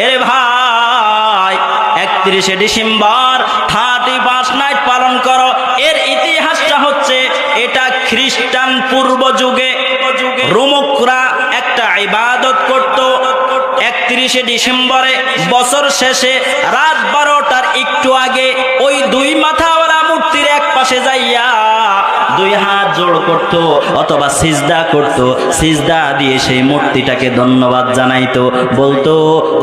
এরে ভাই, 31শে December 31 night পালন করো। এর ইতিহাসটা হচ্ছে, এটা খ্রিস্টান পূর্ব যুগে রোমকরা একটা ইবাদত করত। 31শে ডিসেম্বরে বছর শেষে রাত 12টার একটু আগে ওই দুই মাথাওয়ালা মূর্তির এক পাশে যাইয়া দুই হাত জোড় করত অথবা সিজদা করত। সিজদা দিয়ে সেই মূর্তিটাকে ধন্যবাদ জানাইতো, বলতো,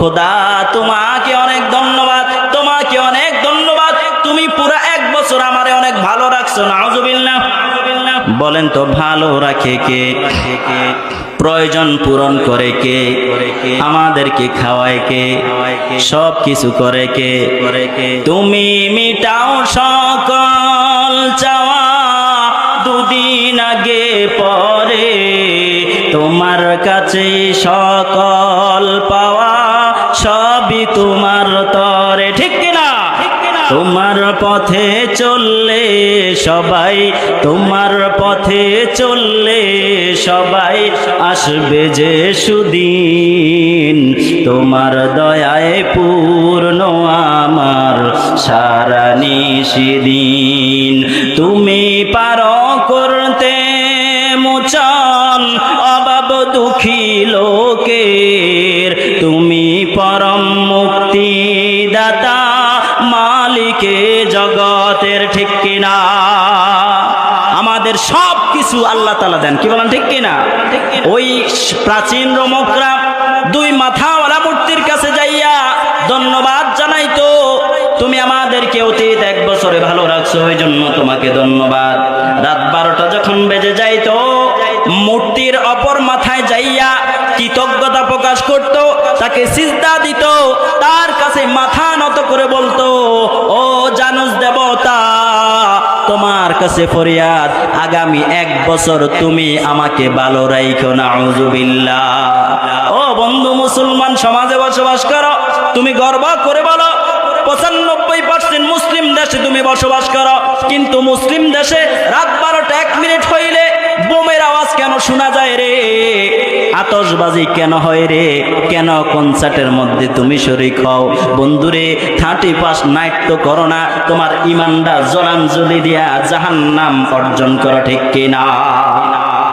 খোদা তোমাকে অনেক ধন্যবাদ, তোমাকে অনেক ধন্যবাদ, তুমি পুরা 1 বছর আমারে অনেক ভালো রাখছো। নাউজুবিল্লাহ। বলেন তো ভালো রাখে কে? প্রয়োজন পূরণ করে কে? আমাদেরকে খাওয়ায় কে? সব কিছু করে কে? তুমি মিটাও সকল চাওয়া, দুদিন আগে পরে তোমার কাছে সকল পাওয়া, সবই তোমার তরে। ঠিক কিনা? তোমার পথে চললে সবাই, তোমার পথে চললে সবাই আসবে যে সুদিন, তোমার দয়ায় পূর্ণ আমার সারা নিশিদিন। তুমি পারো করতে মোচন অভাব দুঃখী লোকের, তুমি পরম মুক্তিদাতা মালিকে জগতের। ঠিক কিনা? আমাদের সব কিছু আল্লাহ তাআলা দেন, কি বলেন? ঠিক কিনা? ওই প্রাচীন রোমকরা দুই মাথাওয়ালা মূর্তির কাছে যাইয়া ধন্যবাদ জানাইতো, তুমি আমাদেরকে অতীত 1 বছরে ভালো রাখছো, ওই জন্য তোমাকে ধন্যবাদ। রাত 12টা যখন বেজে যাইতো, মূর্তির অপর মাথায় যাইয়া কৃতজ্ঞতা প্রকাশ করত, তাকে সিজদা দিত, তার কাছে মাথা নত করে বলতো, ও জানুস দেবতা, তোমার কাছে ফরিয়াদ, আগামী 1 বছর তুমি আমাকে ভালো রাখো। নাউজুবিল্লাহ। ও বন্ধু মুসলমান সমাজে বসবাস করো, তুমি গর্ব করে বলো 95% মুসলিম দেশে তুমি বসবাস করো, কিন্তু মুসলিম দেশে রাত 12টা 1 মিনিট হইলে বোমের আওয়াজ কেন শোনা যায় রে? আতশবাজি কেন হয় রে? কেন কনসার্টের মধ্যে তুমি শরীক হও? বন্ধুরে, 31 নাইট তো করো না, তোমার ইমানটা জলাঞ্জলি দিয়া জাহান্নাম অর্জন করো। ঠিক কিনা?